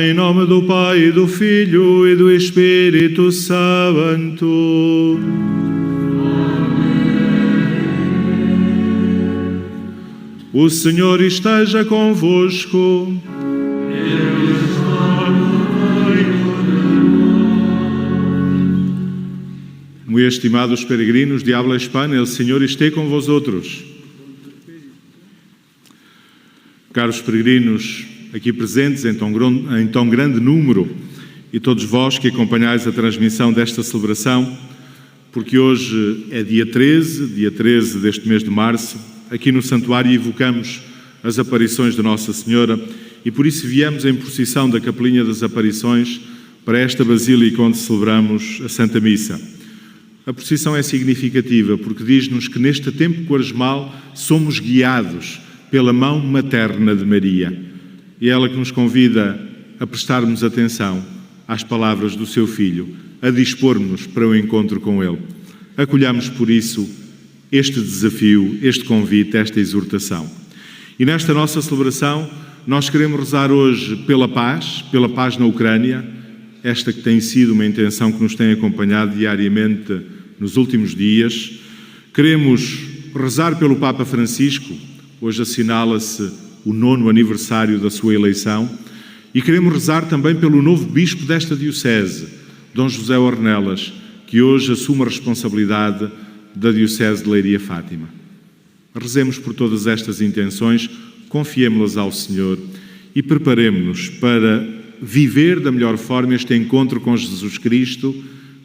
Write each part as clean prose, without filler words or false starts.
Em nome do Pai, do Filho e do Espírito Santo. Amém. O Senhor esteja convosco. Ele está no meio de nós. Muito estimados peregrinos de habla hispana, o Senhor esteja com vosotros. Caros peregrinos, aqui presentes em tão grande número, e todos vós que acompanhais a transmissão desta celebração, porque hoje é dia 13 deste mês de março, aqui no santuário evocamos as aparições de Nossa Senhora e por isso viemos em procissão da Capelinha das Aparições para esta Basílica onde celebramos a Santa Missa. A procissão é significativa porque diz-nos que neste tempo quaresmal somos guiados pela mão materna de Maria. E é ela que nos convida a prestarmos atenção às palavras do seu Filho, a dispor-nos para o encontro com Ele. Acolhamos, por isso, este desafio, este convite, esta exortação. E nesta nossa celebração, nós queremos rezar hoje pela paz na Ucrânia, esta que tem sido uma intenção que nos tem acompanhado diariamente nos últimos dias. Queremos rezar pelo Papa Francisco, hoje assinala-se o 9º aniversário da sua eleição, e queremos rezar também pelo novo bispo desta diocese, Dom José Ornelas, que hoje assume a responsabilidade da diocese de Leiria Fátima. Rezemos por todas estas intenções, confiemo-las ao Senhor e preparemo-nos para viver da melhor forma este encontro com Jesus Cristo,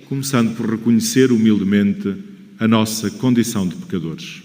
começando por reconhecer humildemente a nossa condição de pecadores.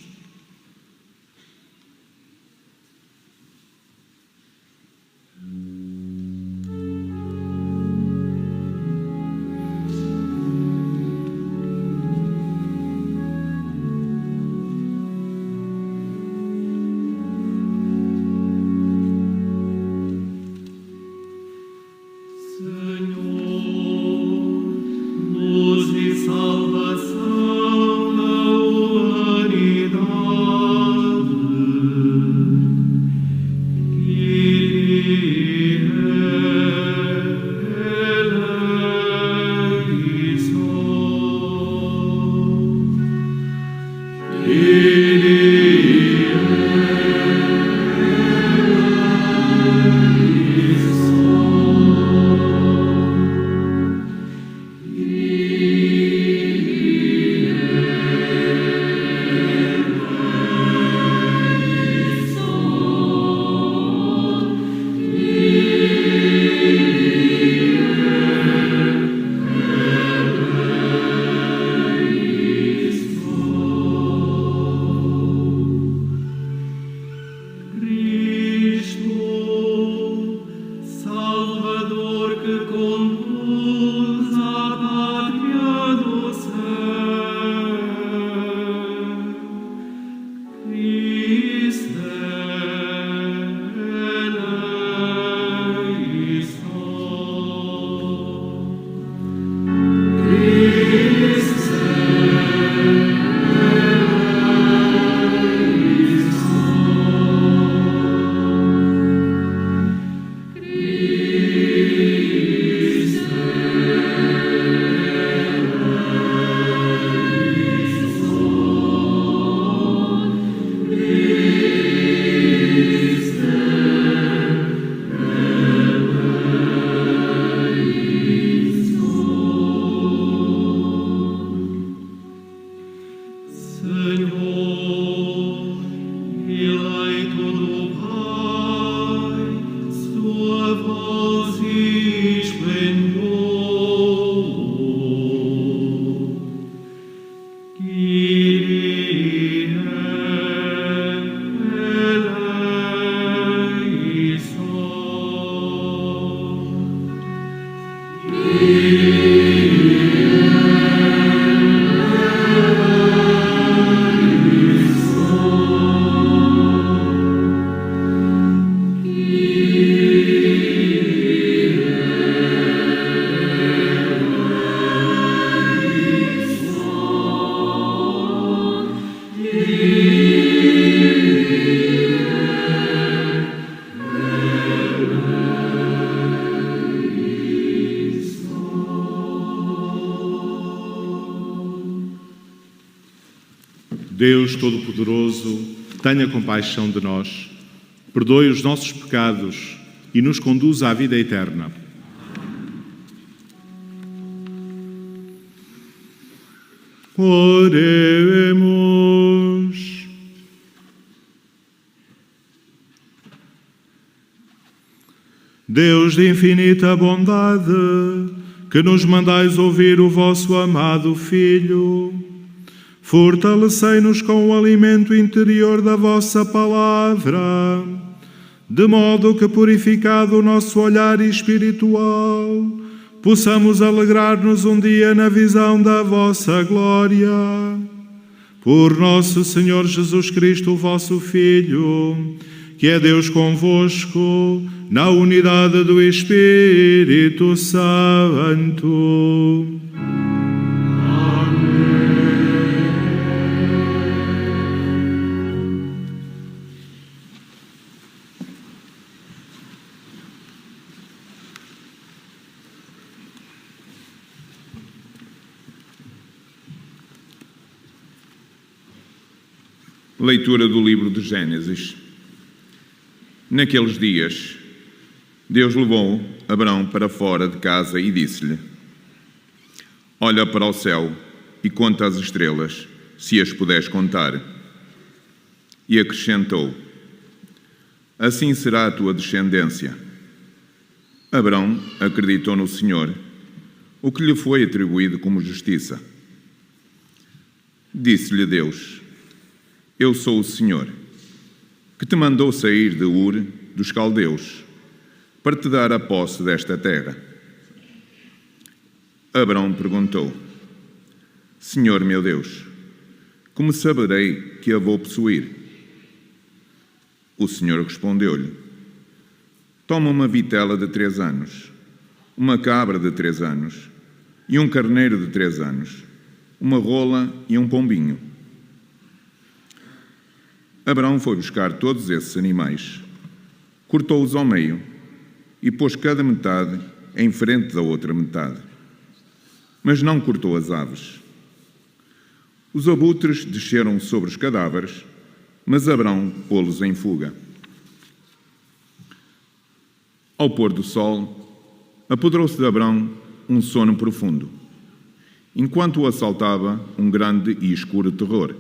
Deus Todo-Poderoso, tenha compaixão de nós, perdoe os nossos pecados e nos conduza à vida eterna. Oremos. Deus de infinita bondade, que nos mandais ouvir o vosso amado Filho, fortalecei-nos com o alimento interior da vossa palavra, de modo que, purificado o nosso olhar espiritual, possamos alegrar-nos um dia na visão da vossa glória. Por nosso Senhor Jesus Cristo, vosso Filho, que é Deus convosco, na unidade do Espírito Santo. Leitura do livro de Gênesis. Naqueles dias, Deus levou Abrão para fora de casa e disse-lhe: olha para o céu e conta as estrelas, se as puderes contar. E acrescentou: assim será a tua descendência. Abrão acreditou no Senhor, o que lhe foi atribuído como justiça. Disse-lhe Deus: eu sou o Senhor, que te mandou sair de Ur dos caldeus, para te dar a posse desta terra. Abrão perguntou: Senhor meu Deus, como saberei que a vou possuir? O Senhor respondeu-lhe: toma uma vitela de 3 anos, uma cabra de 3 anos e um carneiro de 3 anos, uma rola e um pombinho. Abrão foi buscar todos esses animais, cortou-os ao meio e pôs cada metade em frente da outra metade. Mas não cortou as aves. Os abutres desceram sobre os cadáveres, mas Abrão pô-los em fuga. Ao pôr do sol, apoderou-se de Abrão um sono profundo, enquanto o assaltava um grande e escuro terror.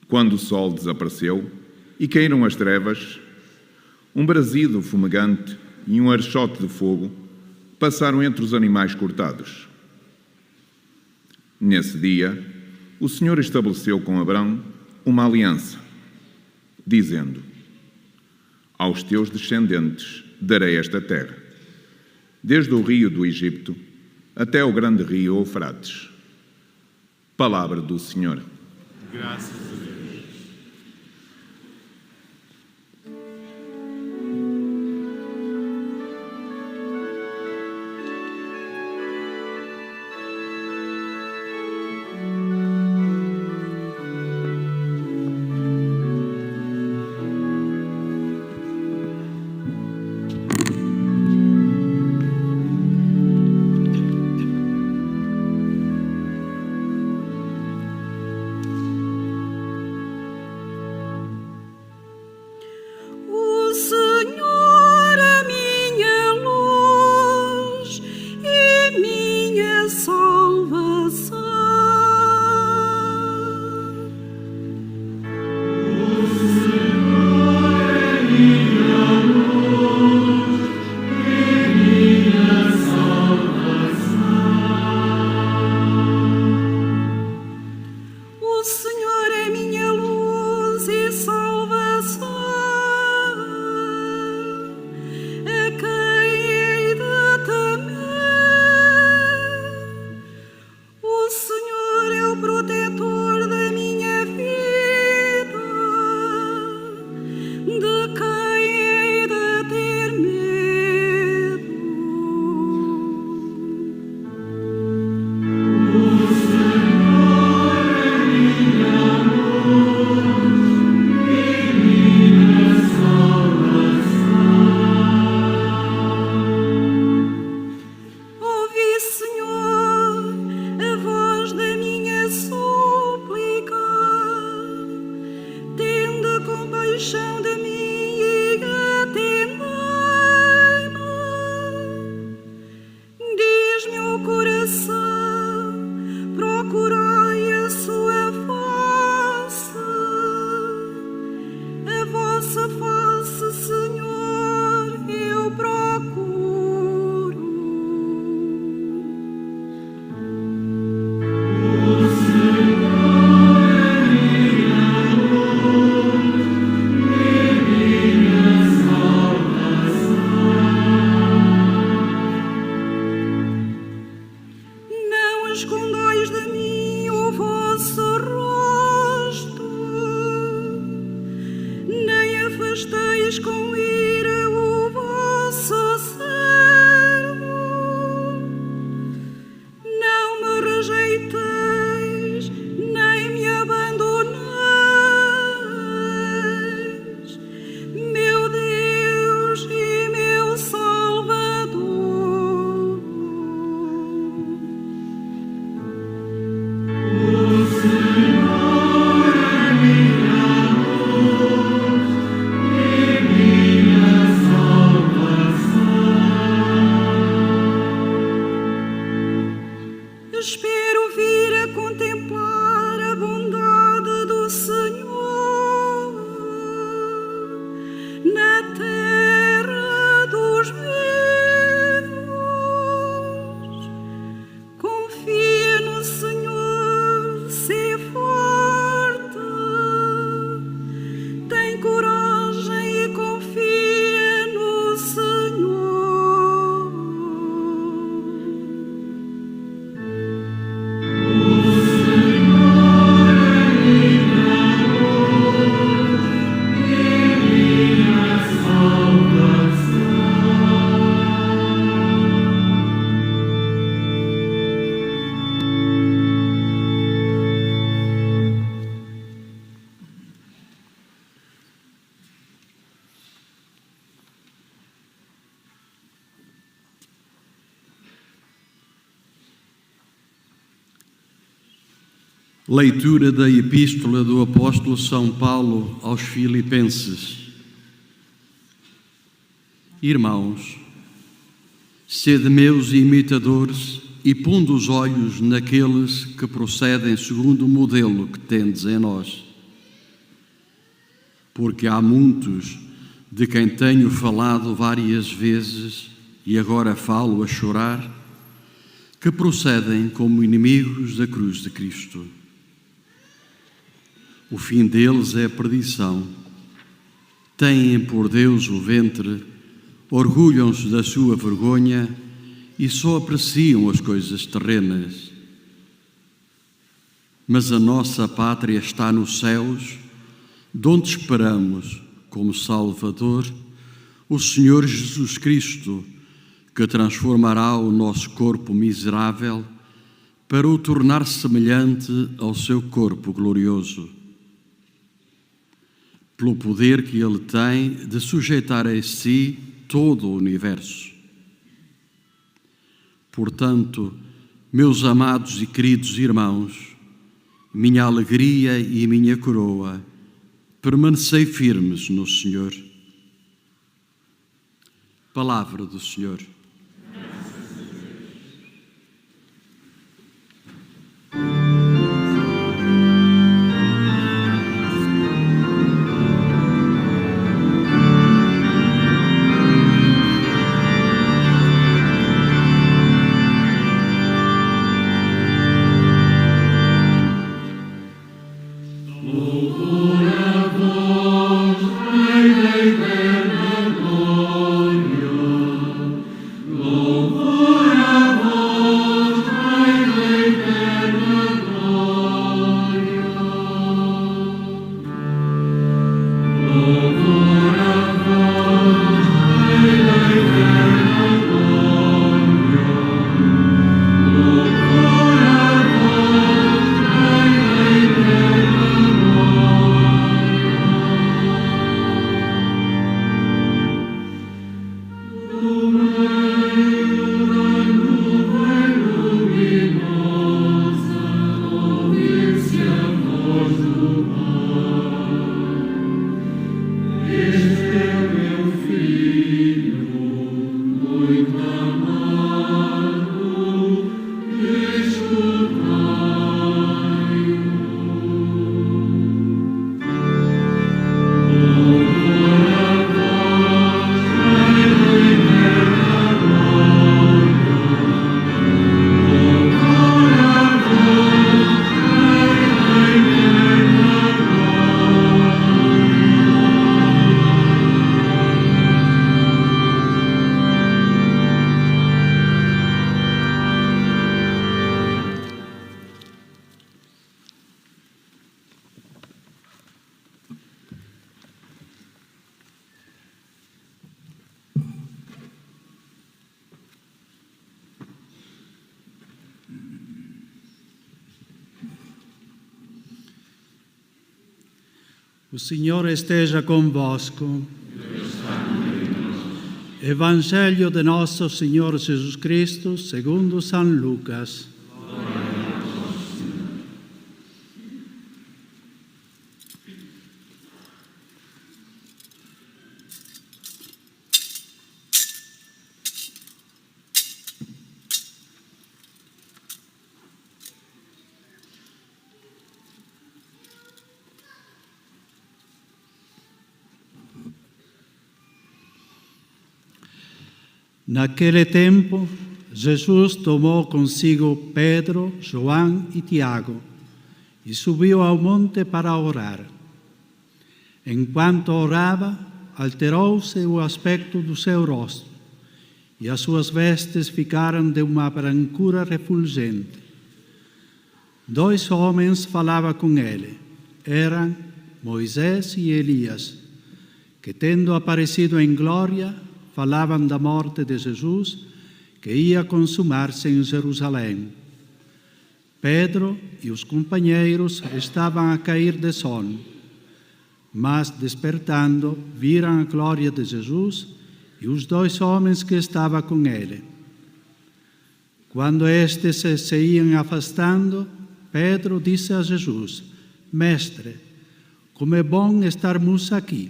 Quando o sol desapareceu e caíram as trevas, um brasido fumegante e um archote de fogo passaram entre os animais cortados. Nesse dia, o Senhor estabeleceu com Abrão uma aliança, dizendo: aos teus descendentes darei esta terra, desde o rio do Egito até o grande rio Eufrates. Palavra do Senhor. Graças a Deus. O escondais de mim o vosso rosto, nem afasteis com ira o vosso servo. Não me rejeiteis, nem me abandoneis, meu Deus e meu Salvador. Espero vir a contemplar a bondade do Senhor na terra dos vivos. Confia no Senhor, sê forte, tem coragem e confia no Senhor. Leitura da Epístola do Apóstolo São Paulo aos Filipenses. Irmãos, sede meus imitadores e pondo os olhos naqueles que procedem segundo o modelo que tendes em nós. Porque há muitos de quem tenho falado várias vezes e agora falo a chorar, que procedem como inimigos da cruz de Cristo. O fim deles é a perdição. Têm por Deus o ventre, orgulham-se da sua vergonha e só apreciam as coisas terrenas. Mas a nossa pátria está nos céus, de onde esperamos, como Salvador, o Senhor Jesus Cristo, que transformará o nosso corpo miserável para o tornar semelhante ao seu corpo glorioso. Pelo poder que ele tem de sujeitar a si todo o universo. Portanto, meus amados e queridos irmãos, minha alegria e minha coroa, permanecei firmes no Senhor. Palavra do Senhor. O Senhor esteja convosco. Evangelho de nosso Senhor Jesus Cristo, segundo São Lucas. Naquele tempo, Jesus tomou consigo Pedro, João e Tiago e subiu ao monte para orar. Enquanto orava, alterou-se o aspecto do seu rosto e as suas vestes ficaram de uma brancura refulgente. 2 homens falavam com ele. Eram Moisés e Elias, que, tendo aparecido em glória, falavam da morte de Jesus, que ia consumar-se em Jerusalém. Pedro e os companheiros estavam a cair de sono, mas, despertando, viram a glória de Jesus e os 2 homens que estavam com ele. Quando estes se iam afastando, Pedro disse a Jesus: Mestre, como é bom estarmos aqui.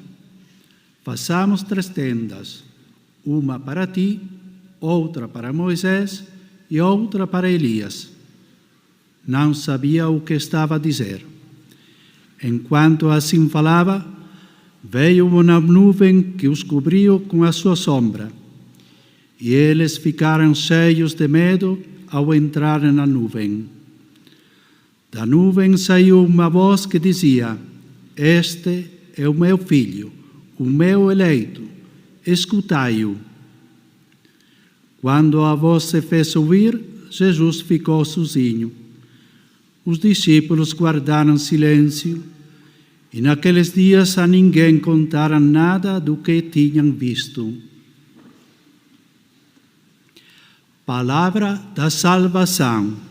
Façamos 3 tendas, uma para ti, outra para Moisés e outra para Elias. Não sabia o que estava a dizer. Enquanto assim falava, veio uma nuvem que os cobriu com a sua sombra. E eles ficaram cheios de medo ao entrarem na nuvem. Da nuvem saiu uma voz que dizia: Este é o meu filho, o meu eleito. Escutai-o. Quando a voz se fez ouvir, Jesus ficou sozinho. Os discípulos guardaram silêncio e naqueles dias a ninguém contaram nada do que tinham visto. Palavra da salvação.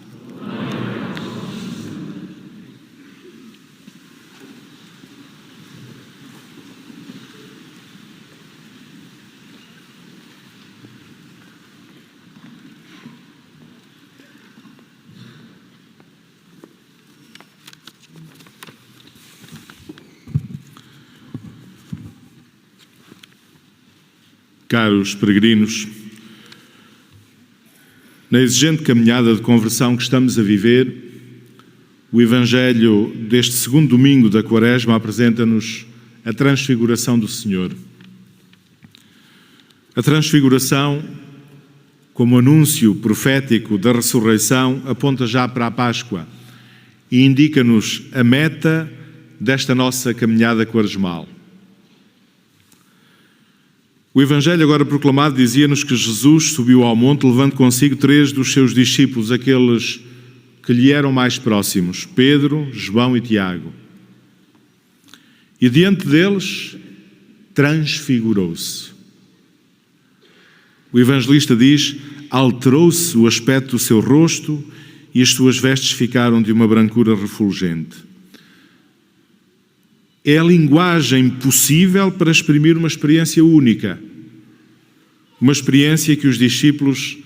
Caros peregrinos, na exigente caminhada de conversão que estamos a viver, o Evangelho deste segundo domingo da Quaresma apresenta-nos a transfiguração do Senhor. A transfiguração, como anúncio profético da ressurreição, aponta já para a Páscoa e indica-nos a meta desta nossa caminhada quaresmal. O Evangelho agora proclamado dizia-nos que Jesus subiu ao monte levando consigo 3 dos seus discípulos, aqueles que lhe eram mais próximos, Pedro, João e Tiago. E diante deles transfigurou-se. O evangelista diz: alterou-se o aspecto do seu rosto e as suas vestes ficaram de uma brancura refulgente. É a linguagem possível para exprimir uma experiência única. Uma experiência que os discípulos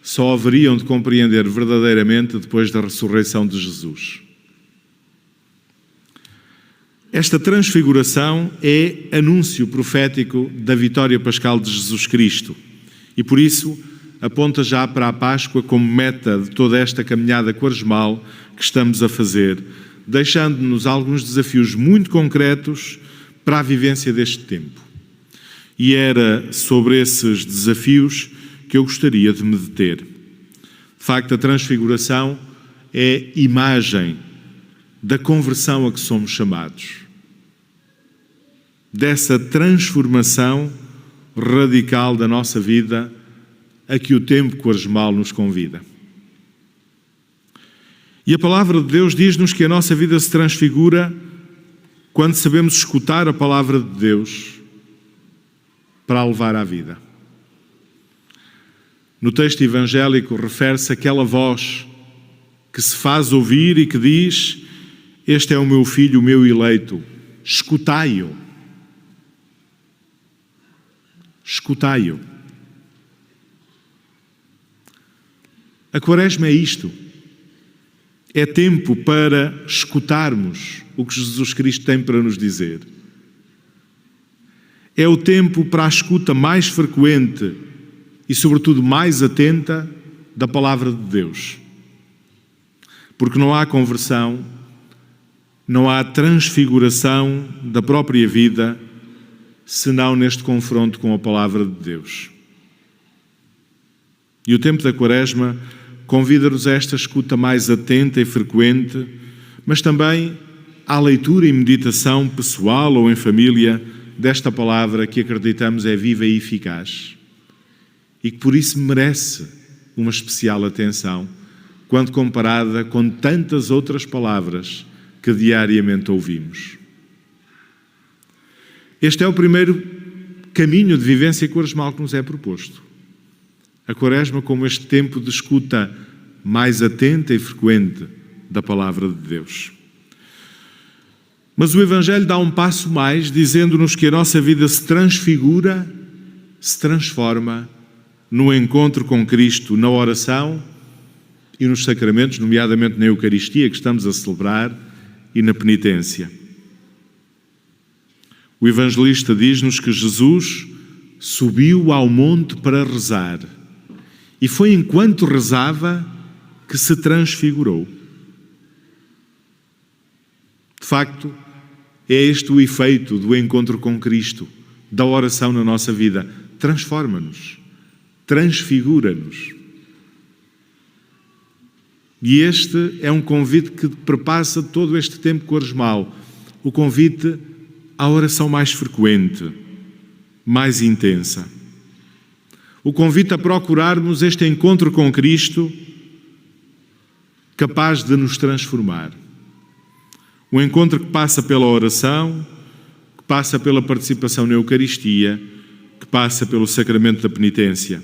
só haveriam de compreender verdadeiramente depois da ressurreição de Jesus. Esta transfiguração é anúncio profético da vitória pascal de Jesus Cristo e, por isso, aponta já para a Páscoa como meta de toda esta caminhada quaresmal que estamos a fazer, deixando-nos alguns desafios muito concretos para a vivência deste tempo. E era sobre esses desafios que eu gostaria de me deter. De facto, a transfiguração é imagem da conversão a que somos chamados. Dessa transformação radical da nossa vida a que o tempo quaresmal nos convida. E a palavra de Deus diz-nos que a nossa vida se transfigura quando sabemos escutar a palavra de Deus para a levar à vida. No texto evangélico refere-se àquela voz que se faz ouvir e que diz: Este é o meu filho, o meu eleito. escutai-o. Escutai-o. A Quaresma é isto. É tempo para escutarmos o que Jesus Cristo tem para nos dizer. É o tempo para a escuta mais frequente e, sobretudo, mais atenta da Palavra de Deus. Porque não há conversão, não há transfiguração da própria vida, senão neste confronto com a Palavra de Deus. E o tempo da Quaresma convida-nos a esta escuta mais atenta e frequente, mas também à leitura e meditação pessoal ou em família desta palavra que acreditamos é viva e eficaz e que por isso merece uma especial atenção quando comparada com tantas outras palavras que diariamente ouvimos. Este é o primeiro caminho de vivência quaresmal que nos é proposto. A Quaresma como este tempo de escuta mais atenta e frequente da Palavra de Deus. Mas o Evangelho dá um passo mais, dizendo-nos que a nossa vida se transfigura, se transforma no encontro com Cristo, na oração e nos sacramentos, nomeadamente na Eucaristia que estamos a celebrar e na penitência. O Evangelista diz-nos que Jesus subiu ao monte para rezar e foi enquanto rezava que se transfigurou. De facto, é este o efeito do encontro com Cristo, da oração na nossa vida. Transforma-nos, transfigura-nos. E este é um convite que perpassa todo este tempo quaresmal, o convite à oração mais frequente, mais intensa. O convite a procurarmos este encontro com Cristo capaz de nos transformar. Um encontro que passa pela oração, que passa pela participação na Eucaristia, que passa pelo sacramento da penitência.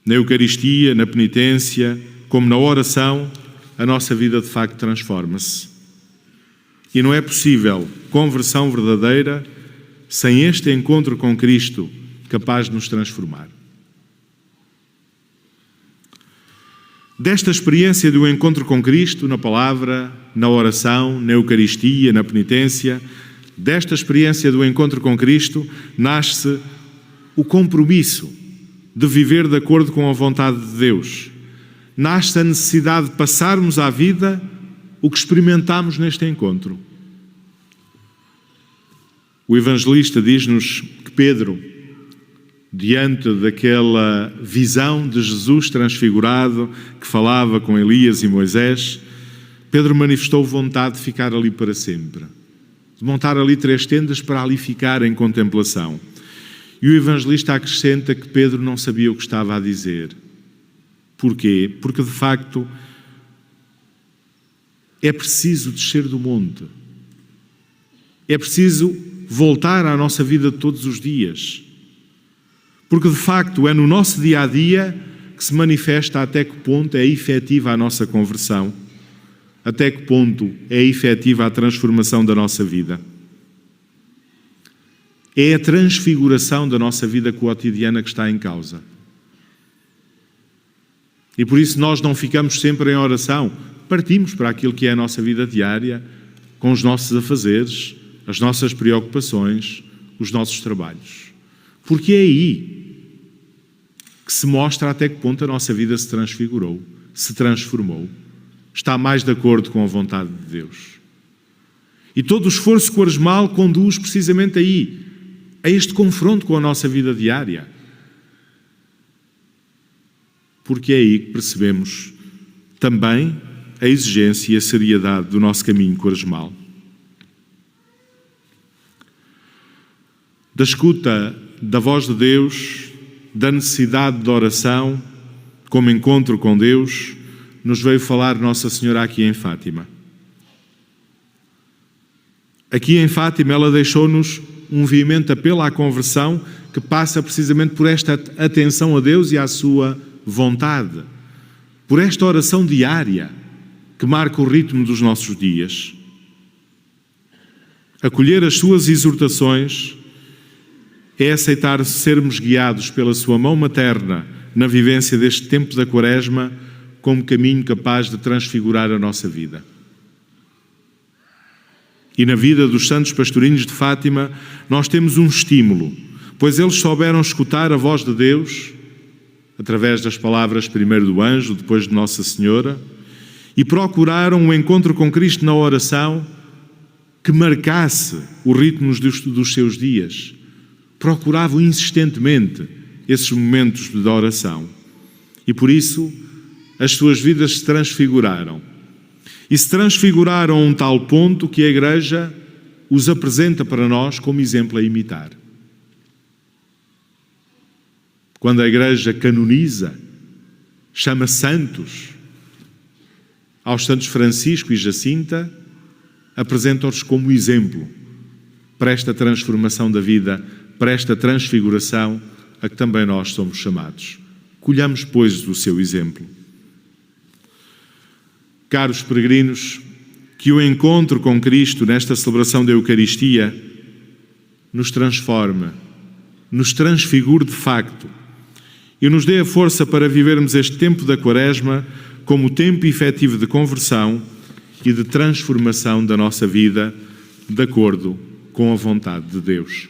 Na Eucaristia, na penitência, como na oração, a nossa vida de facto transforma-se. E não é possível conversão verdadeira sem este encontro com Cristo capaz de nos transformar. Desta experiência do encontro com Cristo, na palavra, na oração, na Eucaristia, na penitência, desta experiência do encontro com Cristo, nasce o compromisso de viver de acordo com a vontade de Deus. Nasce a necessidade de passarmos à vida o que experimentamos neste encontro. O Evangelista diz-nos que Pedro, diante daquela visão de Jesus transfigurado que falava com Elias e Moisés, Pedro manifestou vontade de ficar ali para sempre, de montar ali 3 tendas para ali ficar em contemplação. E o Evangelista acrescenta que Pedro não sabia o que estava a dizer. Porquê? Porque de facto é preciso descer do monte. É preciso voltar à nossa vida de todos os dias. Porque de facto é no nosso dia-a-dia que se manifesta até que ponto é efetiva a nossa conversão, até que ponto é efetiva a transformação da nossa vida. É a transfiguração da nossa vida cotidiana que está em causa. E por isso nós não ficamos sempre em oração, partimos para aquilo que é a nossa vida diária, com os nossos afazeres, as nossas preocupações, os nossos trabalhos. Porque é aí que se mostra até que ponto a nossa vida se transfigurou, se transformou, está mais de acordo com a vontade de Deus. E todo o esforço quaresmal conduz precisamente aí, a este confronto com a nossa vida diária. Porque é aí que percebemos também a exigência e a seriedade do nosso caminho quaresmal. Da escuta da voz de Deus, da necessidade de oração, como encontro com Deus, nos veio falar Nossa Senhora aqui em Fátima. Aqui em Fátima ela deixou-nos um veemente apelo à conversão que passa precisamente por esta atenção a Deus e à sua vontade, por esta oração diária que marca o ritmo dos nossos dias. Acolher as suas exortações é aceitar sermos guiados pela sua mão materna na vivência deste tempo da Quaresma como caminho capaz de transfigurar a nossa vida. E na vida dos santos pastorinhos de Fátima nós temos um estímulo, pois eles souberam escutar a voz de Deus através das palavras primeiro do anjo, depois de Nossa Senhora, e procuraram um encontro com Cristo na oração que marcasse os ritmos dos seus dias. Procuravam insistentemente esses momentos de oração. E por isso as suas vidas se transfiguraram. E se transfiguraram a um tal ponto que a Igreja os apresenta para nós como exemplo a imitar. Quando a Igreja canoniza, chama santos, aos santos Francisco e Jacinta, apresenta-os como exemplo para esta transformação da vida, para esta transfiguração a que também nós somos chamados. Colhamos, pois, o seu exemplo. Caros peregrinos, que o encontro com Cristo nesta celebração da Eucaristia nos transforme, nos transfigure de facto e nos dê a força para vivermos este tempo da Quaresma como tempo efetivo de conversão e de transformação da nossa vida de acordo com a vontade de Deus.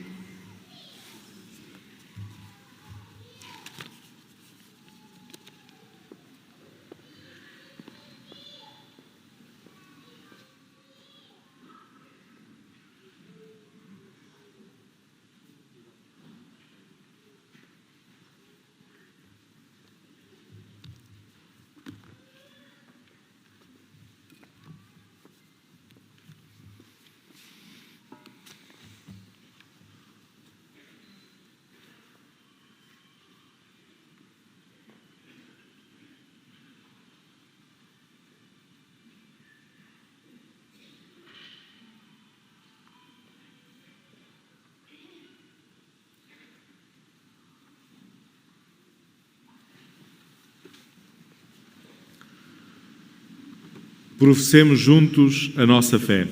Professemos juntos a nossa fé.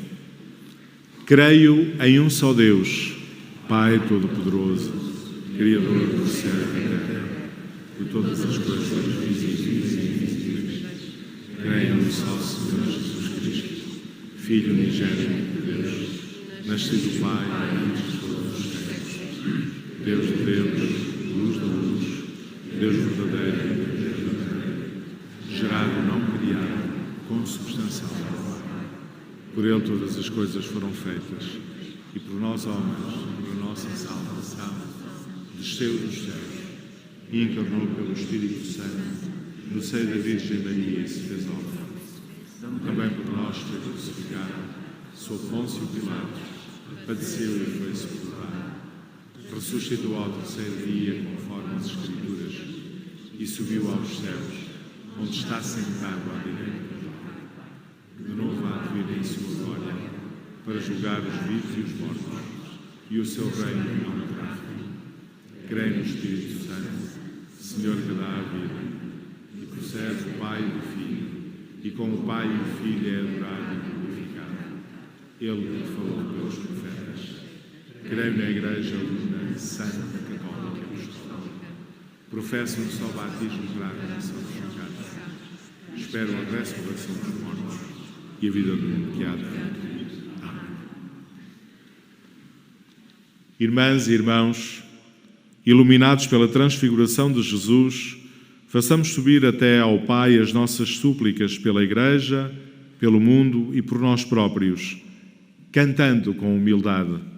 Creio em um só Deus, Pai Todo-Poderoso, Criador do céu e da terra, de todas as coisas visíveis e invisíveis. Creio em um só Senhor Jesus Cristo, Filho unigênito de Deus, nascido do Pai antes de todos os tempos. Deus de Deus, luz da luz, Deus verdadeiro e verdadeiro, gerado, não criado, consubstancial. Por ele todas as coisas foram feitas, e por nós homens, por nossa salvação, desceu dos céus e encarnou pelo Espírito Santo no seio da Virgem Maria e se fez homem. Também por nós foi crucificado, sob Pôncio Pilatos, padeceu e foi sepultado. Ressuscitou ao terceiro dia, conforme as Escrituras, e subiu aos céus, onde está sentado à direita. De novo há de vir em sua glória, para julgar os vivos e os mortos, e o seu reino não terá fim. Creio no Espírito Santo, Senhor que dá a vida, e procede do Pai e do Filho, e com o Pai e o Filho é adorado e glorificado. Ele que falou pelos profetas. Creio na Igreja Una, Santa, Católica e Apostólica. Professo um só batismo para a remissão dos pecados. Espero a ressurreição dos mortos e a vida do mundo que há de vir. Amém. Irmãs e irmãos, iluminados pela transfiguração de Jesus, façamos subir até ao Pai as nossas súplicas pela Igreja, pelo mundo e por nós próprios, cantando com humildade.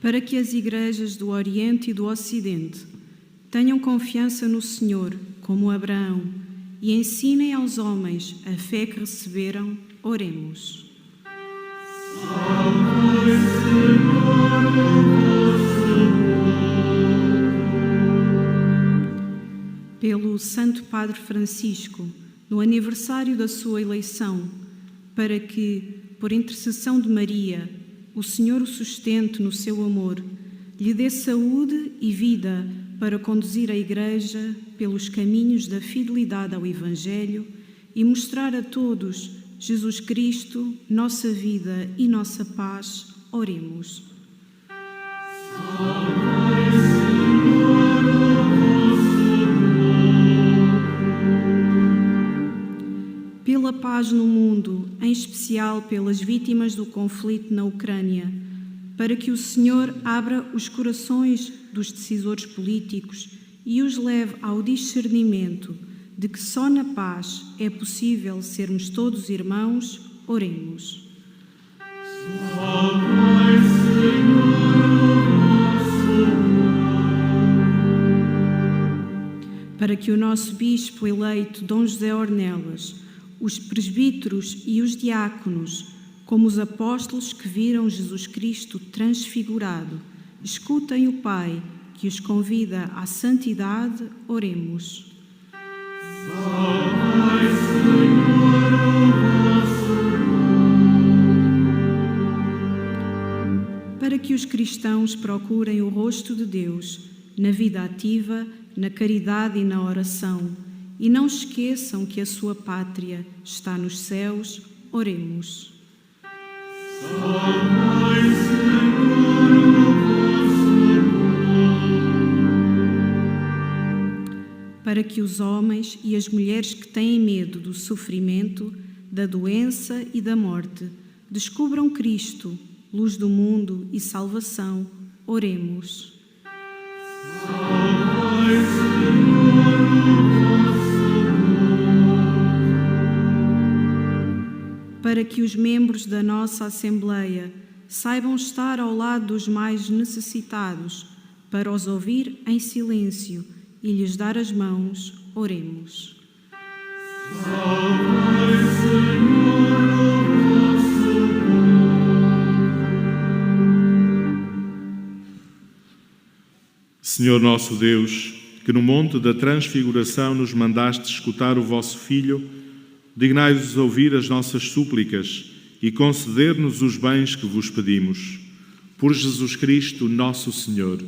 Para que as igrejas do Oriente e do Ocidente tenham confiança no Senhor, como Abraão, e ensinem aos homens a fé que receberam, oremos. Pelo pelo Santo Padre Francisco, no aniversário da sua eleição, para que, por intercessão de Maria, o Senhor o sustente no seu amor, lhe dê saúde e vida para conduzir a Igreja pelos caminhos da fidelidade ao Evangelho e mostrar a todos Jesus Cristo, nossa vida e nossa paz. Oremos. Pela paz no mundo, em especial pelas vítimas do conflito na Ucrânia, para que o Senhor abra os corações dos decisores políticos e os leve ao discernimento de que só na paz é possível sermos todos irmãos. Oremos. Para que o nosso bispo eleito Dom José Ornelas, os presbíteros e os diáconos, como os apóstolos que viram Jesus Cristo transfigurado, escutem o Pai que os convida à santidade. Oremos. Salvai, Senhor, o vosso nome. Para que os cristãos procurem o rosto de Deus na vida ativa, na caridade e na oração, e não esqueçam que a sua pátria está nos céus. Oremos. Salvai, Senhor, o vosso nome. Para que os homens e as mulheres que têm medo do sofrimento, da doença e da morte descubram Cristo, luz do mundo e salvação. Oremos. Salvai, Senhor, o vosso nome. Para que os membros da nossa Assembleia saibam estar ao lado dos mais necessitados, para os ouvir em silêncio e lhes dar as mãos. Oremos. Salvai, Senhor, o vosso nome. Senhor nosso Deus, que no monte da transfiguração nos mandaste escutar o vosso Filho, dignai-vos ouvir as nossas súplicas e conceder-nos os bens que vos pedimos. Por Jesus Cristo, nosso Senhor.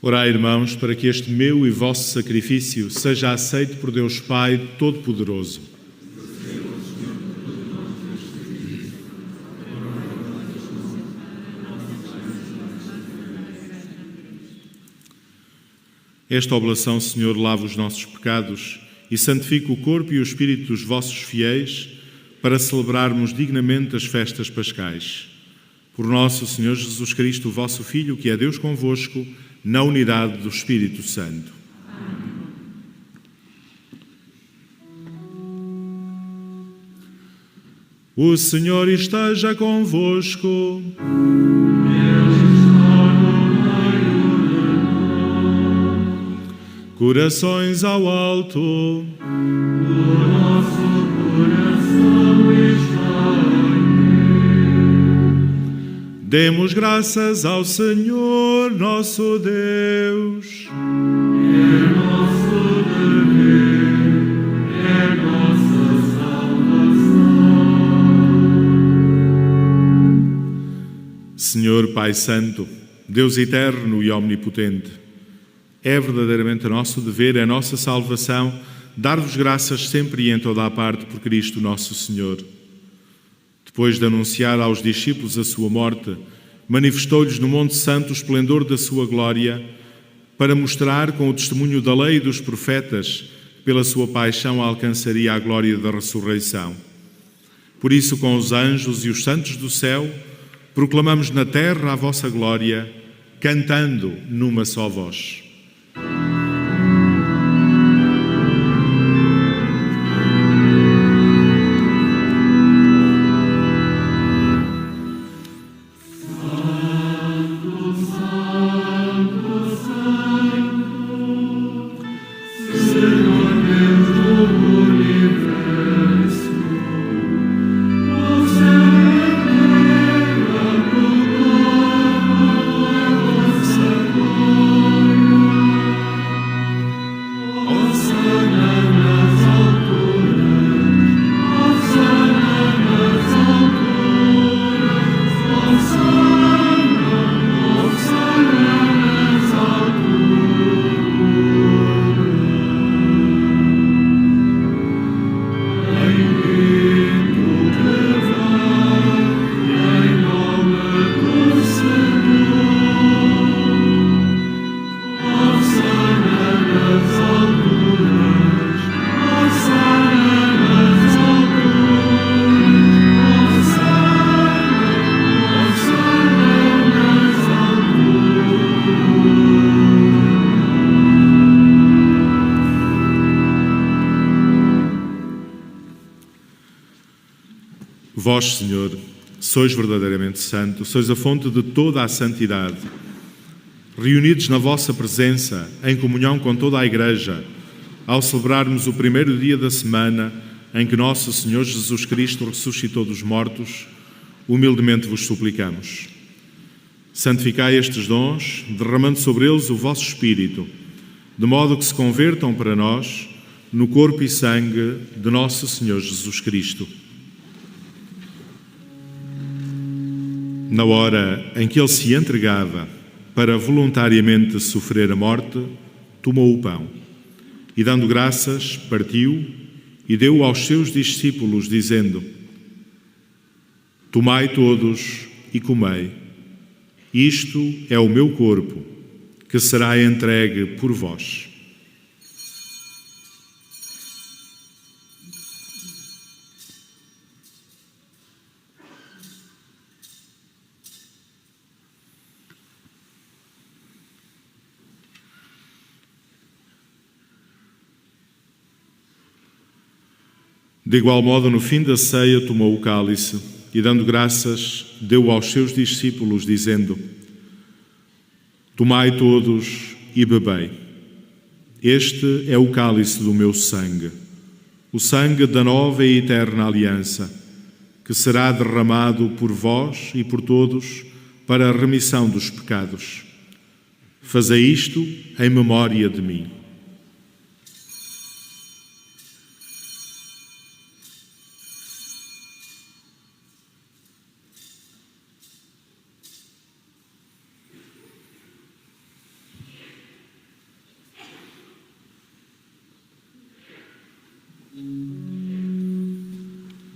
Orai, irmãos, para que este meu e vosso sacrifício seja aceito por Deus Pai Todo-Poderoso. Esta oblação, Senhor, lava os nossos pecados e santifica o corpo e o espírito dos vossos fiéis para celebrarmos dignamente as festas pascais. Por nosso Senhor Jesus Cristo, vosso Filho, que é Deus convosco, na unidade do Espírito Santo. O Senhor esteja convosco. Corações ao alto. O nosso coração está em Ti. Demos graças ao Senhor nosso Deus. É nosso dever, é nossa salvação. Senhor Pai Santo, Deus eterno e omnipotente, é verdadeiramente nosso dever, é nossa salvação, dar-vos graças sempre e em toda a parte por Cristo nosso Senhor. Depois de anunciar aos discípulos a sua morte, manifestou-lhes no Monte Santo o esplendor da sua glória, para mostrar com o testemunho da lei e dos profetas que pela sua paixão alcançaria a glória da ressurreição. Por isso, com os anjos e os santos do céu, proclamamos na terra a vossa glória, cantando numa só voz. Vós, Senhor, sois verdadeiramente santo, sois a fonte de toda a santidade. Reunidos na vossa presença, em comunhão com toda a Igreja, ao celebrarmos o primeiro dia da semana em que nosso Senhor Jesus Cristo ressuscitou dos mortos, humildemente vos suplicamos. Santificai estes dons, derramando sobre eles o vosso Espírito, de modo que se convertam para nós no corpo e sangue de nosso Senhor Jesus Cristo. Na hora em que ele se entregava para voluntariamente sofrer a morte, tomou o pão e, dando graças, partiu e deu aos seus discípulos, dizendo: Tomai todos e comei. Isto é o meu corpo, que será entregue por vós. De igual modo, no fim da ceia, tomou o cálice e, dando graças, deu aos seus discípulos, dizendo: Tomai todos e bebei. Este é o cálice do meu sangue, o sangue da nova e eterna aliança, que será derramado por vós e por todos para a remissão dos pecados. Fazei isto em memória de mim.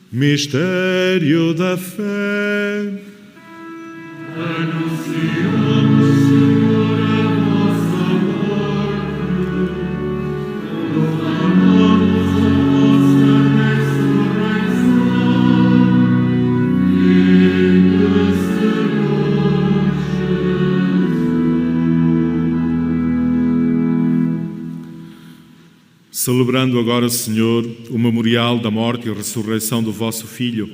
Mistério da fé. Anunciamos, Senhor, a vossa morte, proclamamos a vossa ressurreição. Viva, Senhor Jesus. Celebrando agora, Senhor, o memorial da morte e ressurreição do vosso Filho,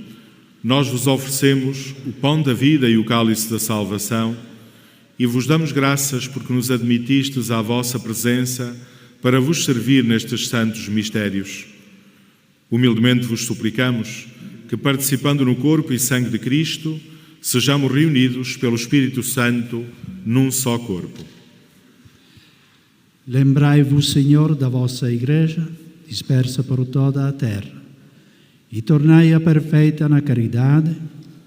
nós vos oferecemos o pão da vida e o cálice da salvação e vos damos graças porque nos admitistes à vossa presença para vos servir nestes santos mistérios. Humildemente vos suplicamos que, participando no corpo e sangue de Cristo, sejamos reunidos pelo Espírito Santo num só corpo. Lembrai-vos, Senhor, da vossa Igreja, dispersa por toda a terra, e tornai-a perfeita na caridade,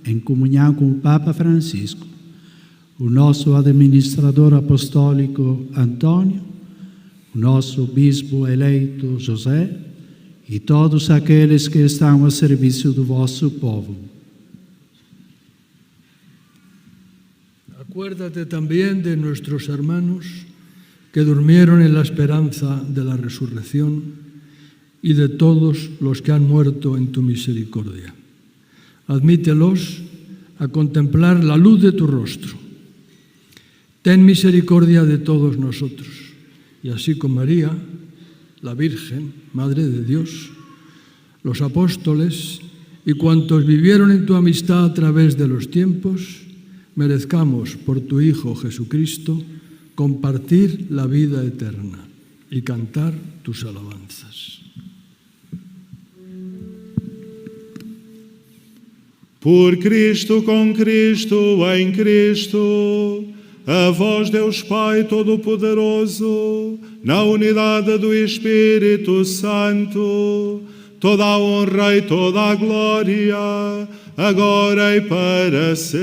em comunhão com o Papa Francisco, o nosso administrador apostólico Antônio, o nosso bispo eleito José e todos aqueles que estão a serviço do vosso povo. Acuérdate también de nuestros hermanos que durmieron en la esperanza de la resurrección y de todos los que han muerto en tu misericordia. Admítelos a contemplar la luz de tu rostro. Ten misericordia de todos nosotros, y así con María, la Virgen, Madre de Dios, los apóstoles y cuantos vivieron en tu amistad a través de los tiempos, merezcamos por tu Hijo Jesucristo compartir la vida eterna y cantar tus alabanzas. Por Cristo, com Cristo, em Cristo, a vós, Deus Pai Todo-Poderoso, na unidade do Espírito Santo, toda a honra e toda a glória, agora e para sempre.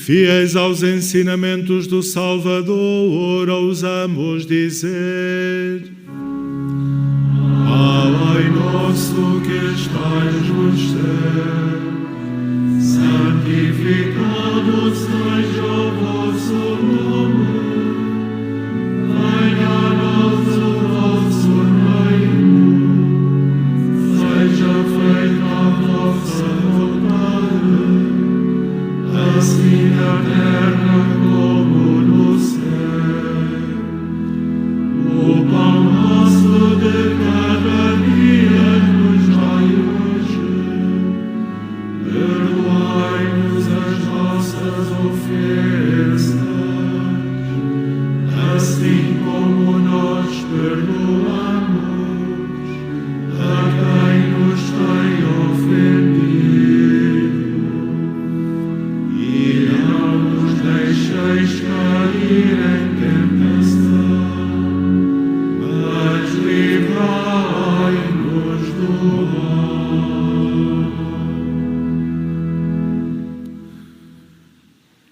Fiéis aos ensinamentos do Salvador, ousamos dizer: Pai nosso que estais nos céus, santificado seja o vosso nome. Venha a nós o vosso reino, seja feita a vossa vontade, assim na terra como no céu. O pão nosso de cada dia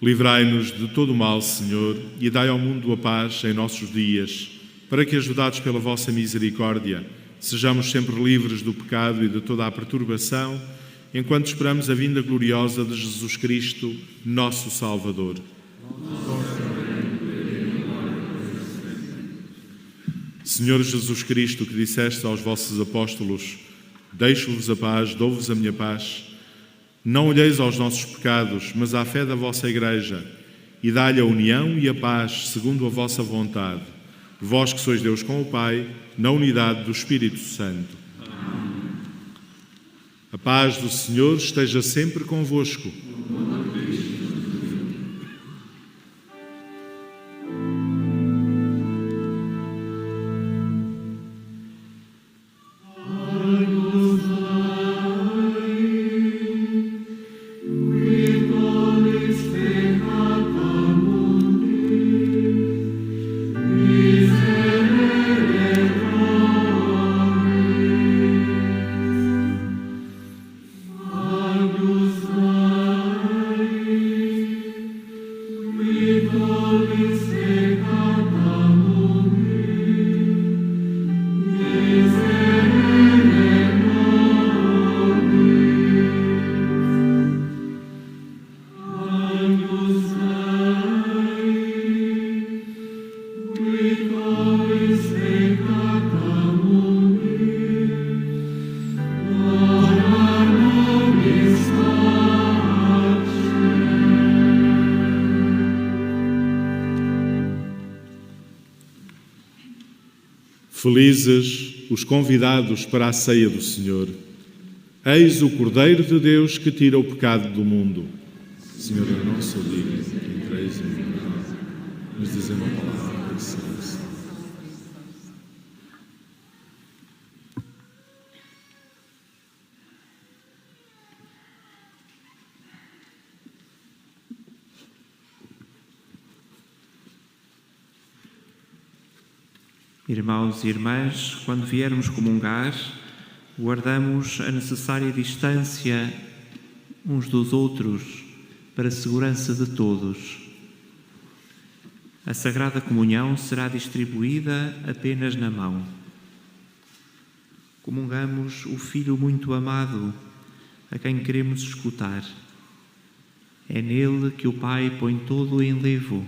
Livrai-nos de todo o mal, Senhor, e dai ao mundo a paz em nossos dias, para que, ajudados pela vossa misericórdia, sejamos sempre livres do pecado e de toda a perturbação, enquanto esperamos a vinda gloriosa de Jesus Cristo, nosso Salvador. Senhor Jesus Cristo, que disseste aos vossos apóstolos: deixo-vos a paz, dou-vos a minha paz, não olheis aos nossos pecados, mas à fé da vossa Igreja, e dá-lhe a união e a paz segundo a vossa vontade. Vós que sois Deus com o Pai, na unidade do Espírito Santo. Amém. A paz do Senhor esteja sempre convosco. Felizes os convidados para a ceia do Senhor. Eis o Cordeiro de Deus que tira o pecado do mundo. Senhor, eu não sou digno que entreis em minha casa, mas dizem uma palavra e serei salvo. Irmãos e irmãs, quando viermos comungar, guardamos a necessária distância uns dos outros para a segurança de todos. A Sagrada Comunhão será distribuída apenas na mão. Comungamos o Filho muito amado, a quem queremos escutar. É nele que o Pai põe todo o enlevo.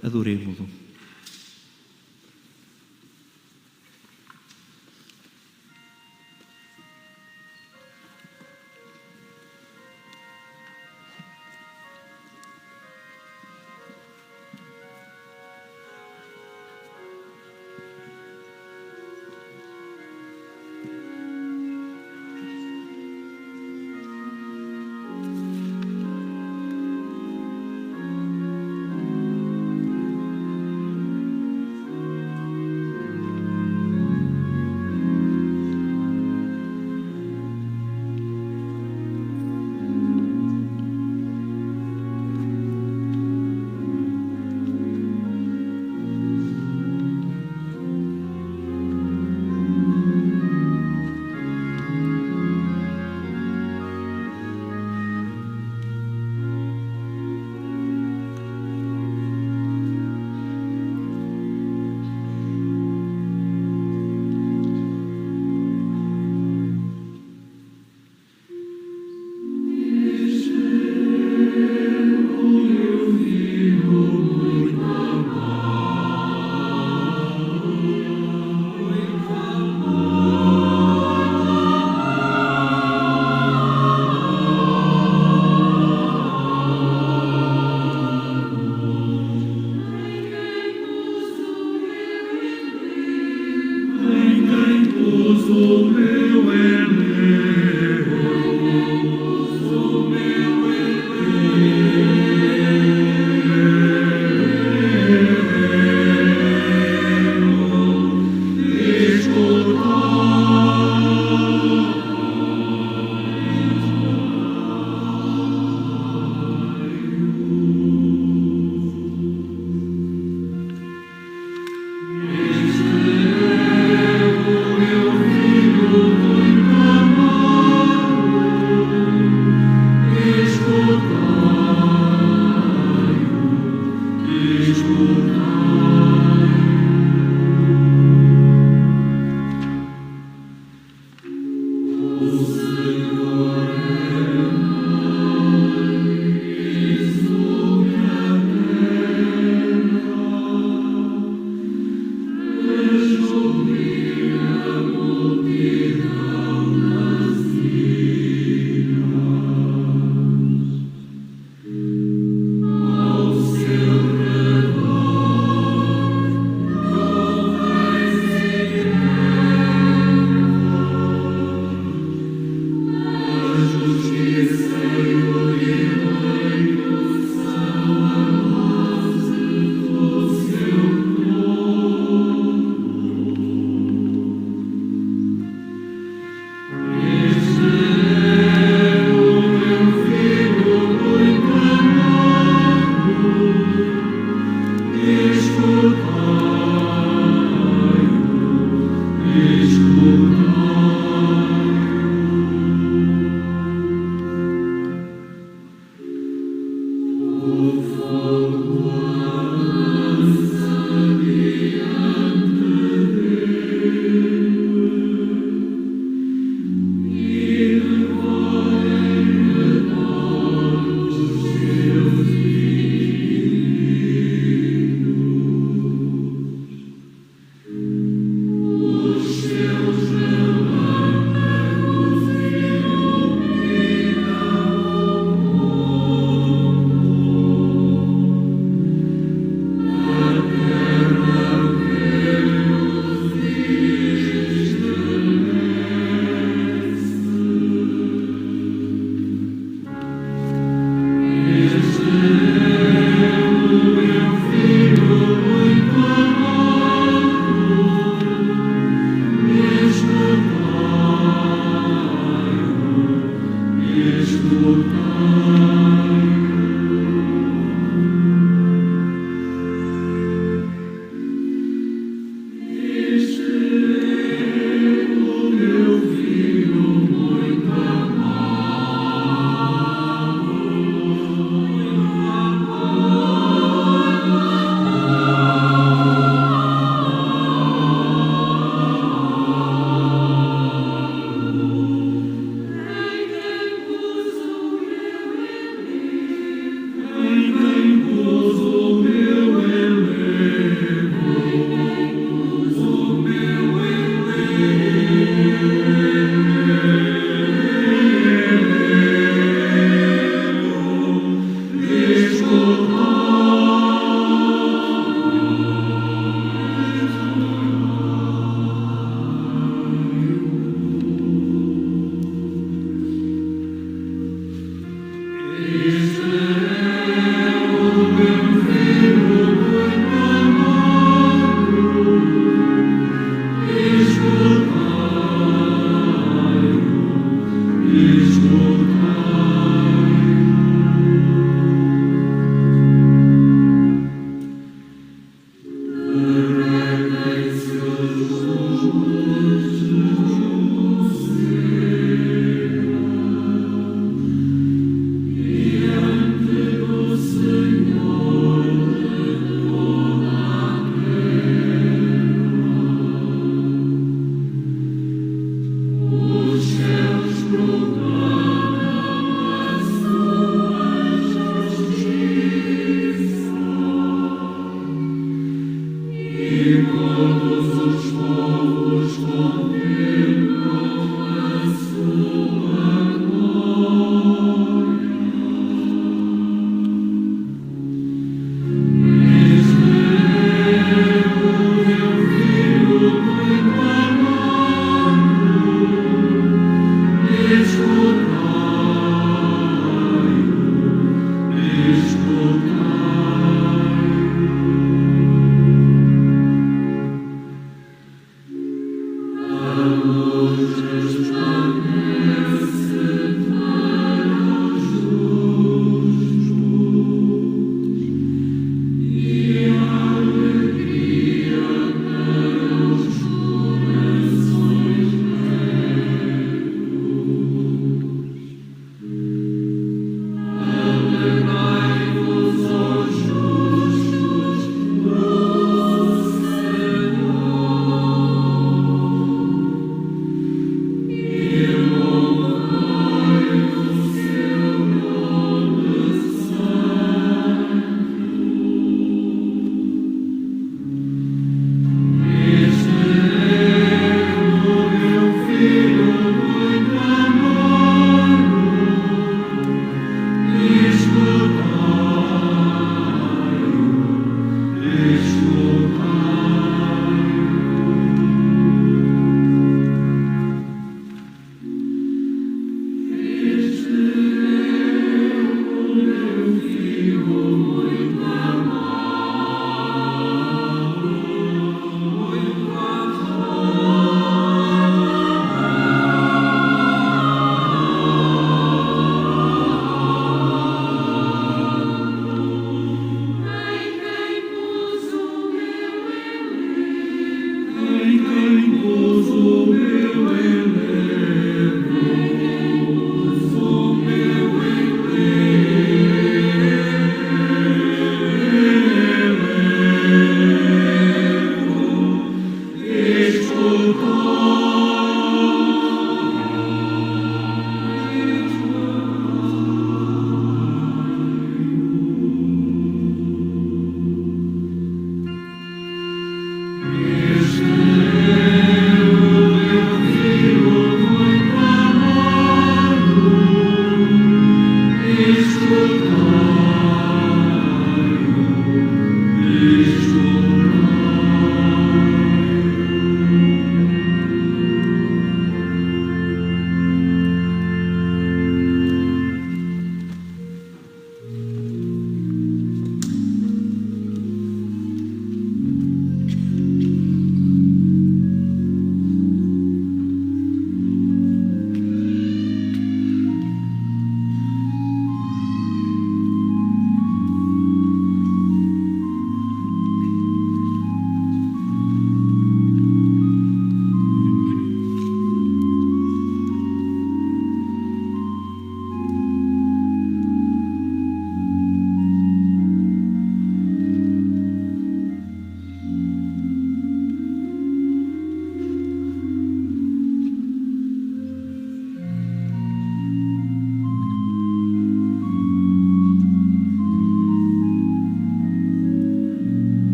Adoremo-lo.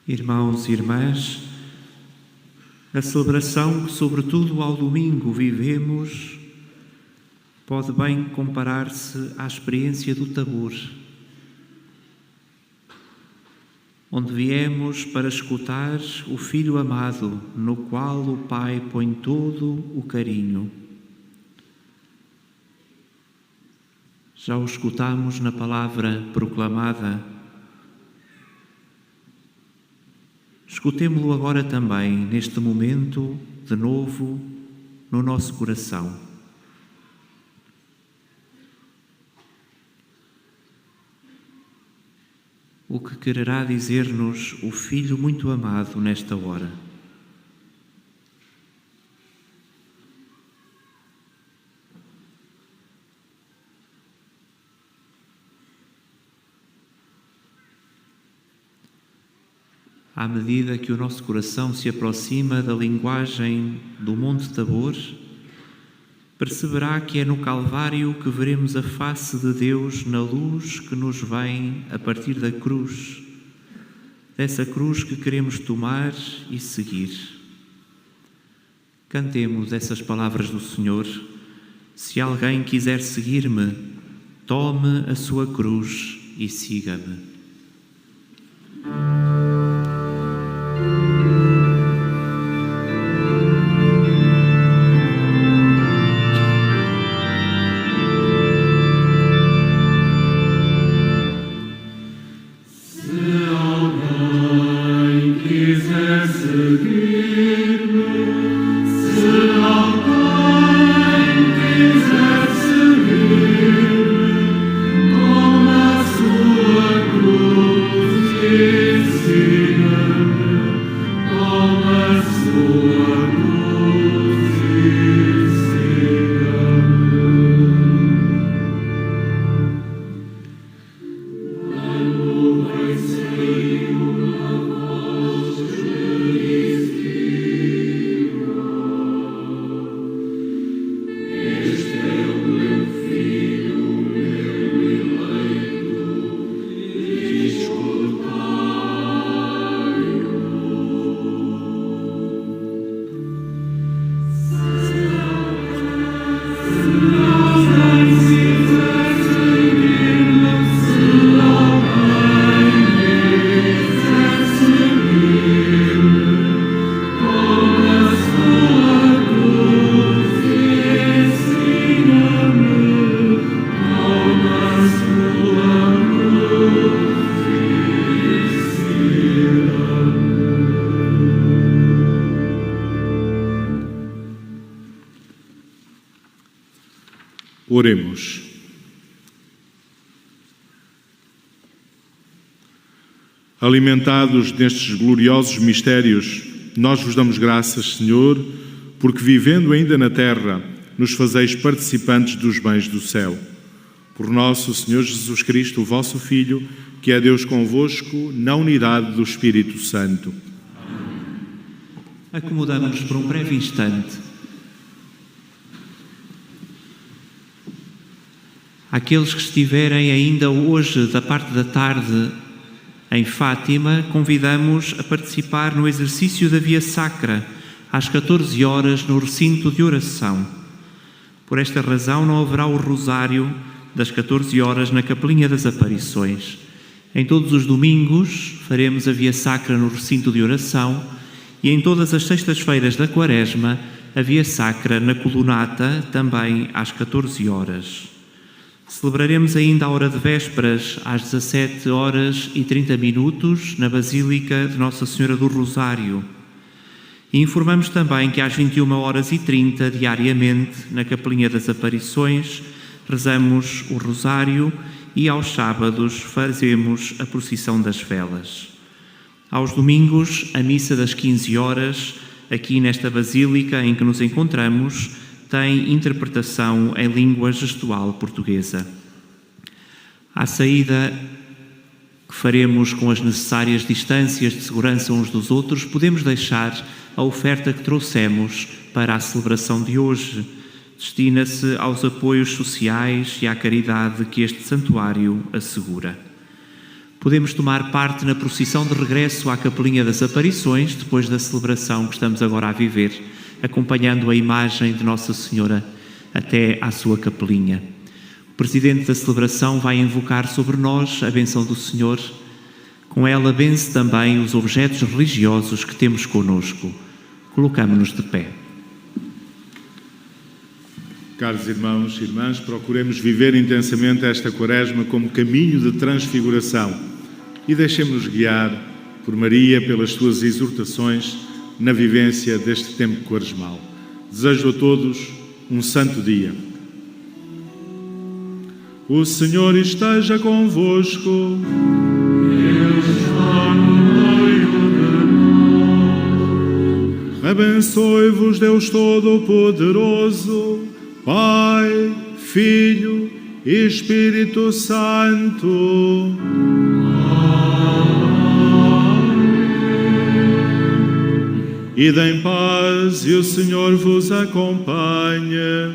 Irmãos e irmãs, a celebração que, sobretudo ao domingo, vivemos pode bem comparar-se à experiência do Tabor, onde viemos para escutar o Filho amado, no qual o Pai põe todo o carinho. Já o escutamos na palavra proclamada. Escutemo-lo agora também, neste momento, de novo, no nosso coração. O que quererá dizer-nos o Filho muito amado nesta hora? À medida que o nosso coração se aproxima da linguagem do Monte Tabor, perceberá que é no Calvário que veremos a face de Deus na luz que nos vem a partir da cruz, dessa cruz que queremos tomar e seguir. Cantemos essas palavras do Senhor: se alguém quiser seguir-me, tome a sua cruz e siga-me. Oremos. Alimentados nestes gloriosos mistérios, nós vos damos graças, Senhor, porque vivendo ainda na terra, nos fazeis participantes dos bens do céu. Por nosso Senhor Jesus Cristo, o vosso Filho, que é Deus convosco, na unidade do Espírito Santo. Acomodamos-nos por um breve instante. Aqueles que estiverem ainda hoje, da parte da tarde, em Fátima, convidamos a participar no exercício da Via Sacra, às 14 horas, no recinto de oração. Por esta razão, não haverá o rosário das 14 horas na Capelinha das Aparições. Em todos os domingos, faremos a Via Sacra no recinto de oração e em todas as sextas-feiras da Quaresma, a Via Sacra na Colunata, também às 14 horas. Celebraremos ainda a hora de vésperas às 17 horas e 30 minutos na Basílica de Nossa Senhora do Rosário. E informamos também que às 21 horas e 30 diariamente na Capelinha das Aparições rezamos o Rosário e aos sábados fazemos a procissão das velas. Aos domingos, a missa das 15 horas, aqui nesta Basílica em que nos encontramos, tem interpretação em língua gestual portuguesa. À saída que faremos com as necessárias distâncias de segurança uns dos outros, podemos deixar a oferta que trouxemos para a celebração de hoje. Destina-se aos apoios sociais e à caridade que este santuário assegura. podemos tomar parte na procissão de regresso à Capelinha das Aparições, depois da celebração que estamos agora a viver, acompanhando a imagem de Nossa Senhora até à sua capelinha. O Presidente da celebração vai invocar sobre nós a bênção do Senhor. Com ela benze também os objetos religiosos que temos conosco. Colocamo-nos de pé. Caros irmãos e irmãs, procuremos viver intensamente esta Quaresma como caminho de transfiguração e deixemos-nos guiar por Maria pelas suas exortações na vivência deste tempo quaresmal. Desejo a todos um santo dia. O Senhor esteja convosco. Ele está no meio de nós. Abençoe-vos Deus Todo-Poderoso, Pai, Filho e Espírito Santo. Ide em paz e o Senhor vos acompanhe.